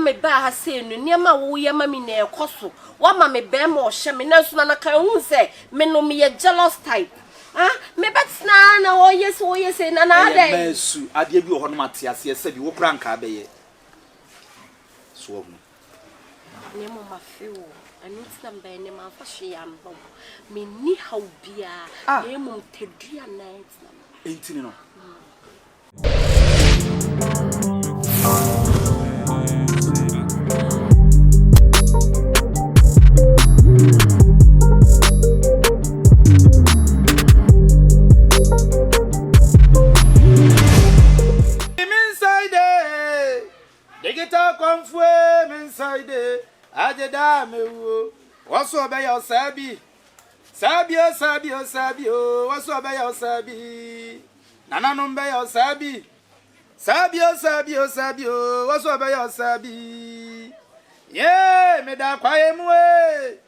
me ba ha say no niema wo ye ma me na ekoso wa ma me be ma o hye me na so na kan hu say me no me jealous type me betina na wo yes na na ade mesu ade bi wo ho no mate ase se bi wo kura nka be ye so wo ne mo ma fiwo anu tsam be ne ma fa hye ya mbo me ni ha obia ne mo tedua na tsam entini no Komfo inside ajeda mewo waso be ya sabi waso be ya sabi nananom be ya sabi waso be ya sabi ye me da kwaye mu e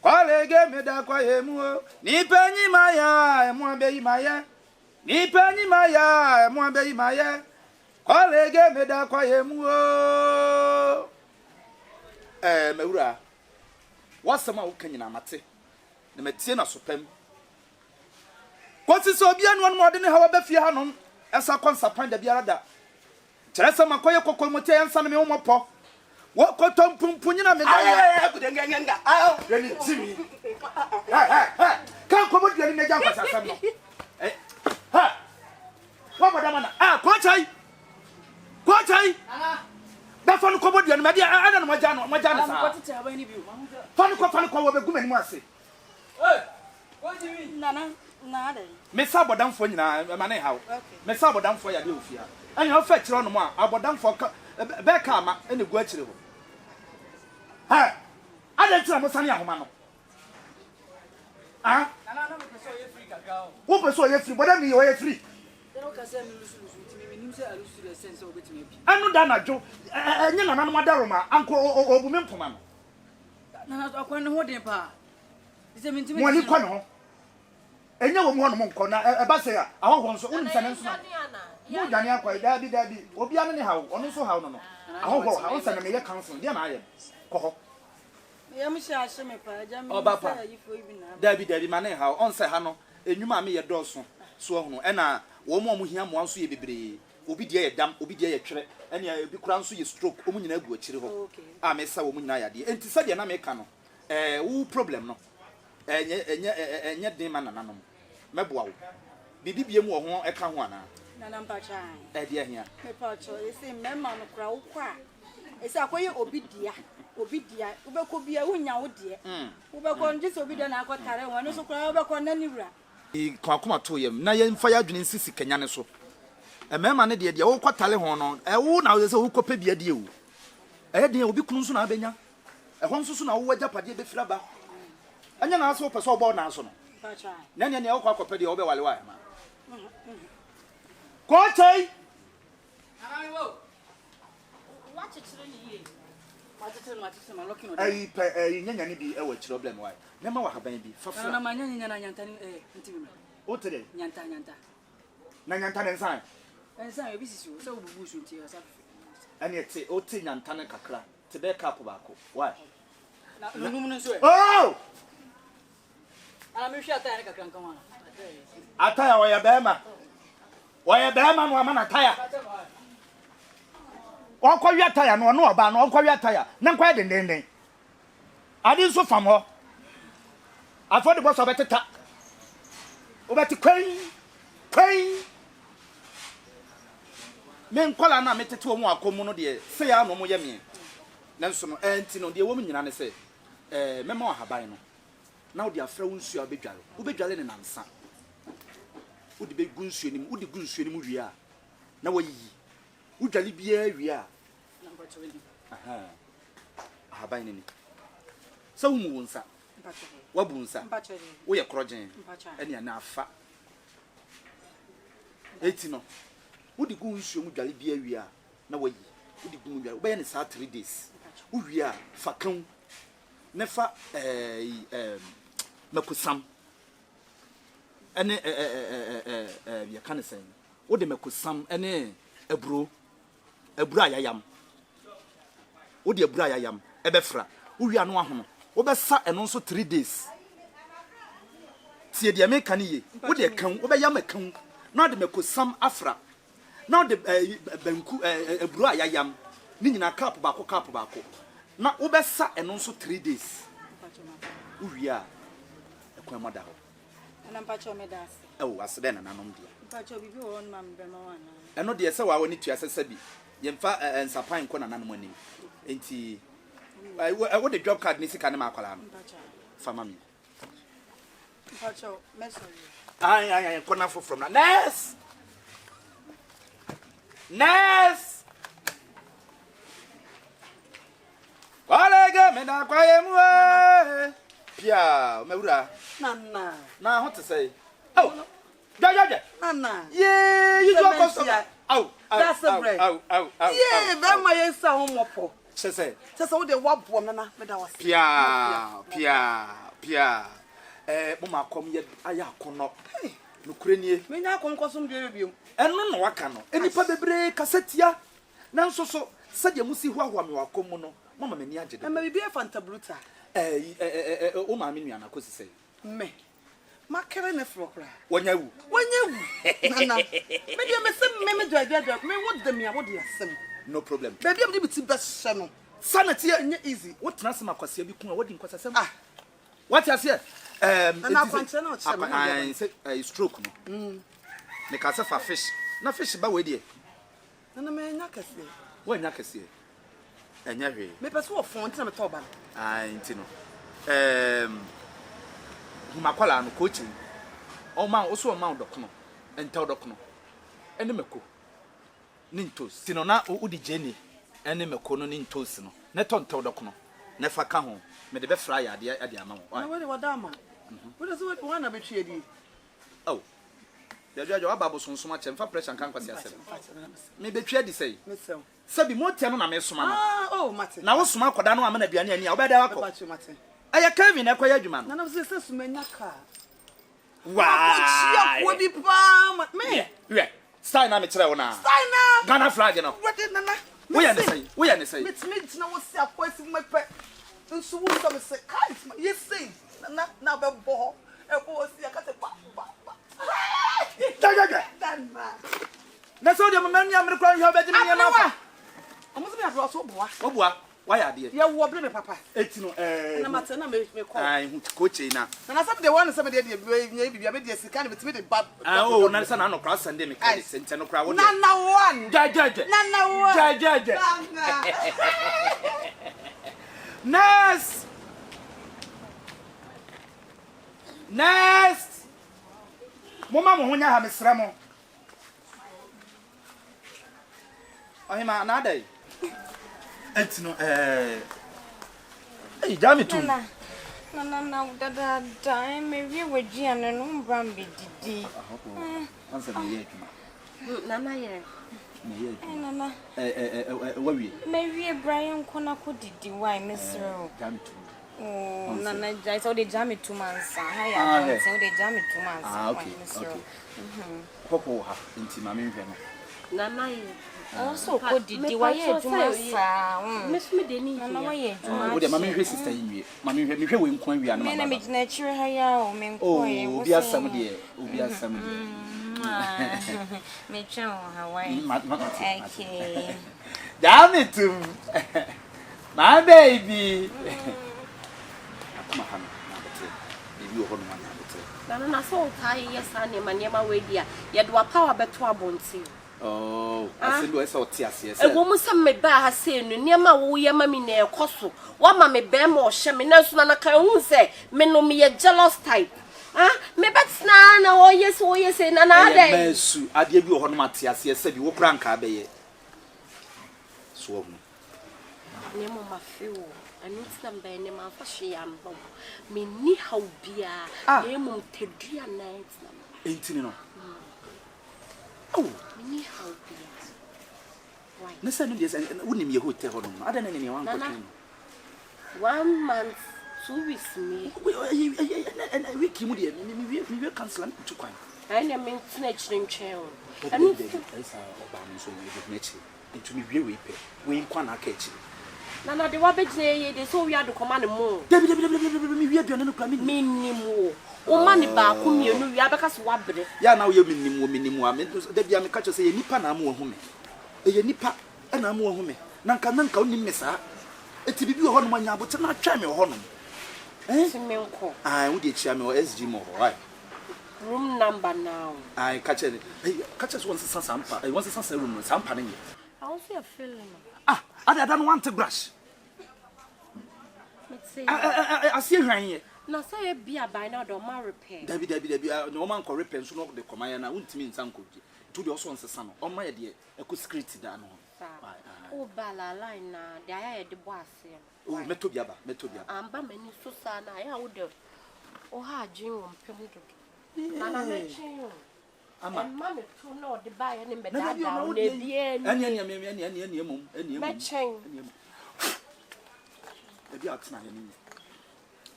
kolege me da kwaye mu ni penyi maya emu be imaya ni penyi maya emu be imaya kolege me da kwaye mu mewura wasama wo kanyina mate na matie na sopam kwoti so bia no no de ne hawa ba fie hanom esa konsa pan da biara da kire se makoye kokol mote ensa na me wo mopo wo kotom pumpunyina me da agudengenga yani timi kan ko modua ni me jam pasasam no wa bodama na ko chai da fanu ko bodua ni me dia ana no maja no sa fanu ko wo be gumani mu ase nana na ade me sa bodamfo nyina ma ne hawo me sa bodamfo ya de ofia anya o fa kire no mu a abodamfo be ka ma ene gu akire ho ade tira mo sane ahoma no nana no me so ye free kaka o wo pe so ye free bodam ye o ye free no ka se mi lusu mi nim se alusu de sense o betimi bi anu da na jo enye nana no madaroma anko obu me mpoma no nana akwan ne ho den pa ise mi ntimi mo ni kwa no enye wo mu ho no nko na e ba se a ahoho nso un sane nso mo dwane akwa dabi obi ane ne hawo ono nso hawo no ahoho hawo sane me ye council dia na aye ko ho ya mi sha ashe me pa ja mi se yifo ibi na dabi ma ne hawo on se ha no enwuma me ye doso so ho e na wo mo hia mo anso ye bebre obi dia ye dam obi dia ye twere ene obi kura nso ye stroke o mu nyina agu akire ho a me sa wo mu nyina yade enti sa dia na me ka no wo problem no enye den ma nananom meboa wo bibi bie mu wo ho e ka ho ana nana mpacha dia hia me pacho ese mema no kura wo kwa ese akoye obi dia ubeko bia wonya wo de ubeko nje se obi dia na akotare won no so kura ubeko na ni wura kwakoma to yem na ye mfa ya dwene sisi kanya ne so mema ne de wo kwatale ho no wo na wo se wo kopa bia de wo de obi kunu so na abenya ho nso so na wo wajapade be fira ba anya na aso pese obo na aso no pacha na ne wo kwakopa de wo be wale wa ma ko chai ana mi wo wa chichire ni ye matete ma looking on ai nyanya ni bi e wa chiro problem wa na ma wa haban bi fa na ma nyanya na nyanta ni ntimi o tere nyanta na nyanta ne nsan obi sisi o se obubu su nti asa ani ete o te nyanta ne kakra te be cup ba ko why na num no so oh ana mi hwe ataya ne kakra nkan wa ataya wa ya bema no ama na ataya onko wi ataya no no oba no onko wi ataya na nkwa dendenden ade nso fam ho afode bo so beteta obeti kwen men kola na metete wo mu akomu no de se ya no mo ye me nanso no enti no de wo mu nyina ne se mema wa haban no na wo de afra wo nsu obedwale ne nansa wo de be gunsu ni wo de gunsu ni mu wi a na wo yi wo dwale bia wi a na mpacho ni haban ni sa wo mu wonsa mpacho wa bunsa mpacho wo ye krogen mpacho ene na afa eti no wo de gunsu mu dwale bia wi a na wo yi wo de gun dwale wo be ne sa 3 days wo wi a fa kan ne fa makusam ene ya kan sen wo de makusam ene aburo ayayam wo de abura yayam ebefra wo wi ano ahono wo besa eno nso 3 days tie de me kan ye wo de kan wo be yam kan na de mekosam afra na de banku abura yayam ni nyina cup baako na wo besa eno nso 3 days wo wi a ekwan moda ho ana mpacho medas asede na nanom dia mpacho bibi wo on mam be ma wana eno de se wa woni tuasese bi yemfa ensapan ko na nanom anim enti what the job card nisi kanema akwala no fama mi mpacho mesori ai kona for from na nurse Walega me na kwaye mu pia mewura nana na ho te say oh ja nana yeah you go customer that's a break yeah be ma yensa ho mopo say wo de wabo nana me da was pia mama kom ye aya akono no kurenie me nya akonkosum de biom eno no waka no enipa bebre kasetia nanso so sade musi hu ahwa me wakom no mama mani agede e ma bibia fanta bruta o ma me nua na kosi say me makere ne frokra wonyawu nana me de me sem me do adwa me wo de me a wo de asem no problem baby am de biti bese no sanity nya easy what transfer kwasia bi kun a wodi nkwasasem what you say na kwanche na o che I say stroke no me ka say fa fish na fish ba we de nana me nya kase wo nya kase enya hwe me pese wo fon tina me to ba nti no humakwala no coaching o man oso man dokono enta dokono ene meko nintos tino na udi jeni ene meko no nintos no ne tonto dokono ne fa ka ho me de be fra ya ade ama wo na we de wadama we de so we na be tue di oh ya jo ababo sonso ma chemfa pressure kan kwasi asem me be tue di sei me sew sabi mo tie no na me soma no oh mate na wo soma akoda no amana biane ani a wo be da wako mate aya Kevin na kwaya adwuma no na na se sumenya ka wow wo bi pa me yeah style na me kire wo na style na Ghana flag no what nana wo ya ne say me tina wo se akwasi me pe nso wo so me se kai you say na be bo e bo si akate pa Nana na so de mama nya mre kwa hwa be de me na fa omo se me afro so boa wo boa why ade ye wo bre me papa eti no na mate na me call ai hu coach na na some de one some de nya bibia be de sika na betime de bab oh na na no cross sende me kai sente no kra wo de nana one nana one ja Nest mama mo honya ha mesra mo ohima na dai enti no jami tu na dada da me wie wagi ane no mbram be didi ansa me ye adwuma nana ye nana wawie me wie Brian kona ko didi why mesro jami tu oh nana jai so de jami 2 months ha ya so de jami 2 months okay popo ha enti ma me nhwe no nana ye so ko didi why eduma sa mesumi de ni nana why eduma wo de ma me nhwe sister yi ma me nhwe we nkwa wi ana me na me gina chire ha ya o me nkwa ye obi asam de me chen Hawaii okay jami tu my baby kuma hana na bete bibi ho no na bete na so tai yesa ne maniema we dia ye do power beto abonti oh asendo esa oti ase ese ego mu se me ba ha se nu niema wo ye ma mi na ekoso wa ma me be ma o hye me na so na kan hu se me no me ye jealous type me betina na o yes na na dai mesu ade bi ho no mate ase ese bi wo kra nka be ye so wo niema ma fiwo anu tsambe ne ma fa hye ya mbo me ni haubia na mu tedua na etina entini no oh me ni haubia why na sanu de woni me hotel ho no ada na ne wan ko 1 month 2 weeks me wiki mu de me cancel am to kwan ai na me tina chirintwen o anu esa oba no so me de nechi into me we pe we nkwa na aka echi Nana de wabegye de so wi ade koma ne mo. Debi me wi aduane no kra me. Minimo. O ma ne ba ko mienu wi abeka so wabre. Ya na wo ye minimo a me debi a me ka cho say ye nipa na mo hu me. Ye nipa na mo hu me. Nanka onim me saa. Eti bibi wo ho no anya abote na atwa me ho no. Simenko. Ah, wo de chia me o SG mo ho. Why? Room number now. I catch it. Hey, catch us once sampa. I want some room sampa ni. I also feel Ah, I don't want to brush. I see her here. Na say be by now do ma repair. Debi no man ko repair so no de komaya na untimi nsan ko gi. To de so nsesa no. O ma ye de e ko secret da no. O bala line na de aya de bo ase. O meto biaba. Amba mani so sa na ya wo de. O ha agin wo mpem do. Nana me chin. Ama. Mama tu no de buy any me da na bia ni. Any mum. Me chin. Debi atsna ye ni.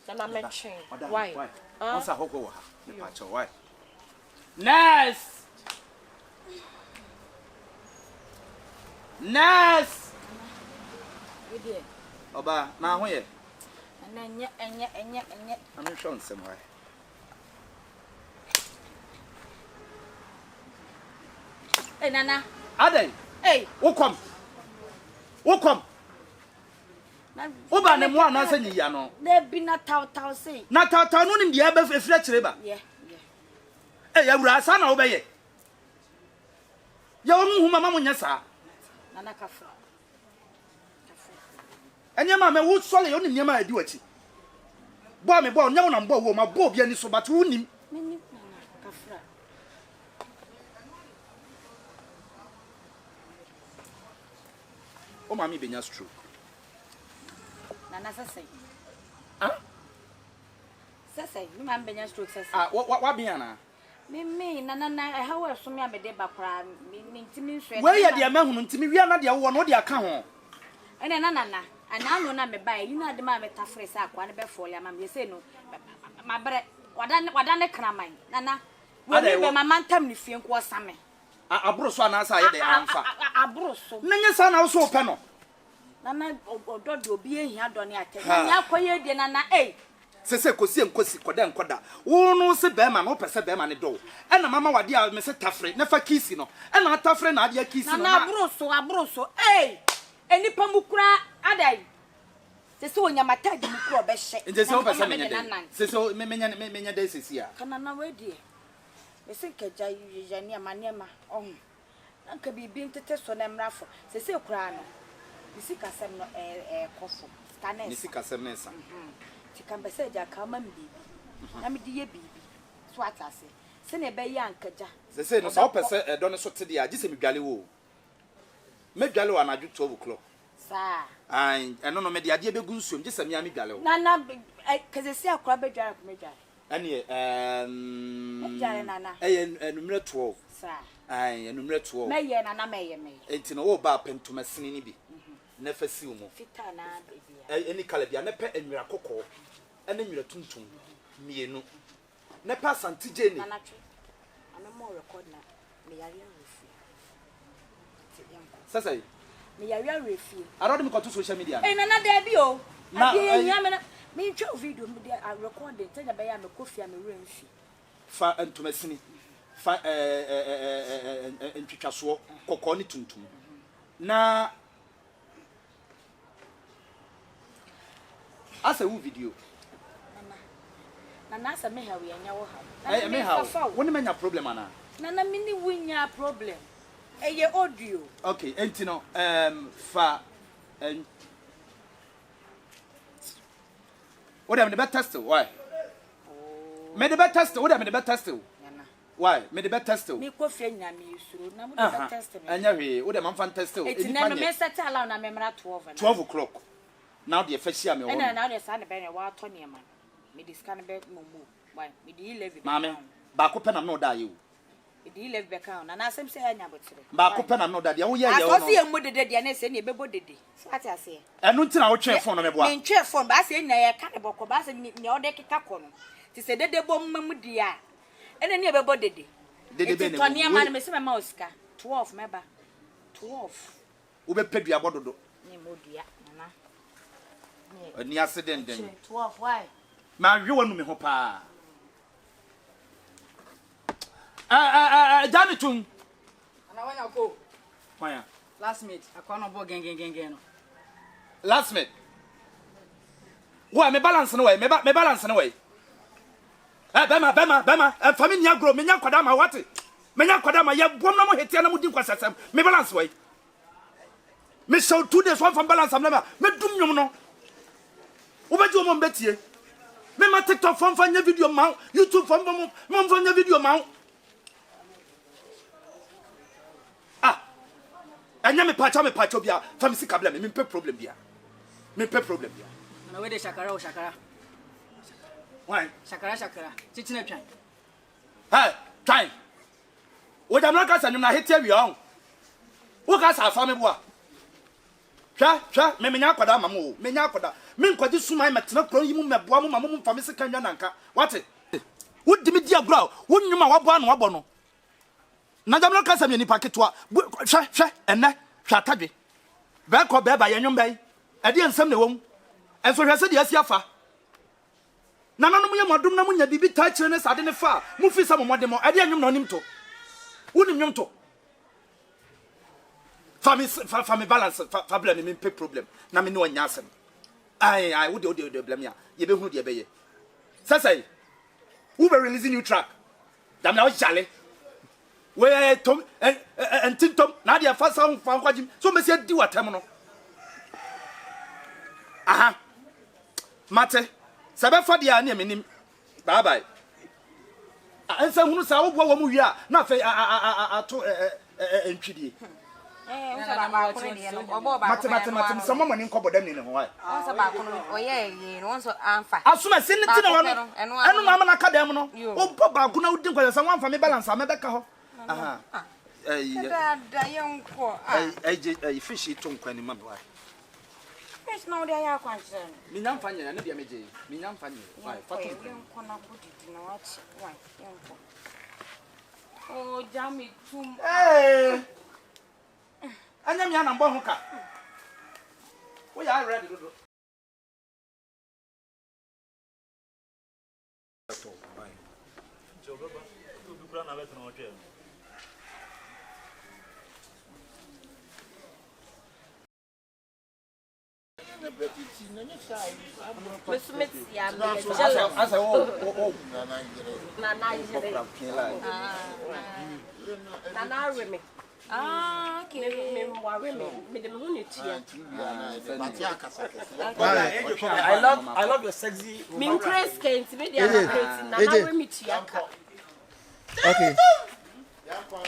Nana me chin. Why? Once a hoko wa. Me pacho why? Nurse. Ide. Oba, na ho ye. Enye. I'm sure nsem why. Hey Nana. Aden. Hey. Wokom. Oba ne mo anasa nyiya no. There be na taw say. Na taw no nim dia be efira kire ba. Yeah. Eh ya wura asa na wo be ye. Ya wo mu huma ma mo nya sa. Nana kafa. Enya ma me wo sole yo nim nyama adi wachi. Bo me bo nya wo na mbo wo ma bo bia ni so but wo nim. Nini Nana kafa. O ma mi benya stroke. Nana sasai. Ah? Sasai, mi ma benya stroke sasai. Ah, wa bia na. Me Nana e ha wa so me abede ba kra me ntimi nso. We ye de ma hunu ntimi wi na de wo no de aka ho. Ene Nana ana no na me ba yi na de ma me tafre sa akwa ne be fo ya ma me say no ma bre wada ne kraman Nana we be mama ntam ne fie nko osame. Aburo so na asa ye de amfa. Aburo so. Nenye sa na wo so pe no. Nana ododo obi ehia do ne ate. Na akoye de Nana Sese kosi koda wo no se be ma no pese be ma ne do e na mama wade a me se tafre na fa kisi no e na tafre na ade a kisi no na aburo so enipa mukura adai sese onyamata di mukura obehye nje se o pese me nyade sese me nyade sesi a kana na wedi me se keja yiyani amanema nanka bibi ntete so na mrafo sese kura no bisi kasem no kofo scanner bisi kasem na sa tikambese ja kama mbibi na medi ye bibi so atase se na be ya nkaja sese no so pese do ne so te dia gise medwale wo medwale wa na ju 12 o'clock sa ai eno no me dia de be gu nsuom gise me medwale wo na kezesi akwa bedwale ko medwale ani medwale Nana enumre 12 sa ai enumre 12 meye Nana meye enti no wo ba pentuma sini ni bi na fa si wo fita na bibia eni kala bia na pe enwira kokko ene nwira tuntum mienu na pa santije ni Nana twe amemo record na me yare refi sasa me yare refi arode me ko to social media Nana da bi o na nya me twa video me dey record it tell ba ya me kofi me renfi fa entuma sini fa entwitwaso kokko ni tuntum na asa wu video Nana asa me ha we nya wo ha me ha woni manya problem ana Nana mini wunya problem eye audio okay enti no fa what am the best test why me the best test what am the best test why me the best test me ko fie nya me yusuro na mo the best test me anya hwe what am fan test enti na me set allow na me mra 12 o'clock now the official me na now the san be na wa to ne man me discan be momo why me di 11 mama ba ko pe na no da ye o me di 11 be kan na asem se anya botire ba ko pe na no da de wo ye ye o no aso se emu dede de na se ne be bodede so ati ase enu ntina wo twe phone no me boa me twe phone ba se nya ye ka ne boko ba se ne o de keka ko no ti se dede bom mamu dia ene ne be bodede dede be ne to ne ma me se ma osika 12 meba 12 wo be pedua bododo ni modua Nana Ni accident den. 12 why? Ma hwe wonu me ho pa. Jani tun. Ana wanya ko. Wanya. Last mate, akwa no bo gen no. Last mate. Why me balance no way? Me balance no way. Bema. Family nya grow, me nya kwada ma wate. Me nya kwada ma ya bom na mo hetia na mo din kwasasam. Me balance way. Me show 2 days one from balance am na me dum nyum no. Obaji o mo mbetie. Me ma TikTok from fanya video ma, YouTube from mo fanya video ma. Anya me pacha bia, family kabla me pe problem bia. Me pe problem bia. Na we de shakara o shakara. Why? Shakara. Chichi na twan. Hey, try. O jam na ka sanum na hetia wi on. Wo ka sa fa me boa. Hwa, me nya kwada ma mo. Me nya kwada. Me nkwaji suma me tena kro yi mu me boa mu ma mu fa me se kan nwa nanka. What? Wo di me di agro, wo nwuma wa boa no wa bo no. Na jam na ka sa me ni paketwa. Hwa, enne, hwa tadwe. Be ko be ba ye nwum bai. E de nsam na wom. Enso hwese de asi afa. Na nanom ye modum na munya bibi ta kire ne sade ne fa. Mu fi sa mo modem. E de nwum na onim to. Wonim nwum to. Family balance problem me pay problem. Na me no anya asem. Ai, wo de blame ya. Ye be hu de be ye. Say. Who be releasing new track? Damn na o jale. We tom and tintom na dia fa sa fa kwajim. So me se di watam no. Aha. Mate. Sabe fa dia na me nim. Bye bye. Ansa hunu sa wo wo mu wi a na fa ato entwidie. Mate some money nko bodam ni ne ho ai. Onso ba kono oye ye no onso anfa. Asuma sin ti na wono. Enu mama na kadam no. O bo ba ko na wudi nko sa wanfa me balance am be ka ho. Aha. Da yonko. Ai fish to nkwa ni mama. Fish na odi aya kwanche. Mi nyam fanye na dia meje. Mi nyam fanye. Why? Fatu. Yonko na budi na wachi. Why? Yonko. Oh, jami tum. Eh. Anya mi ana mbo ho ka. We are ready to do. I love your sexy. Min Chris can't be there. Okay.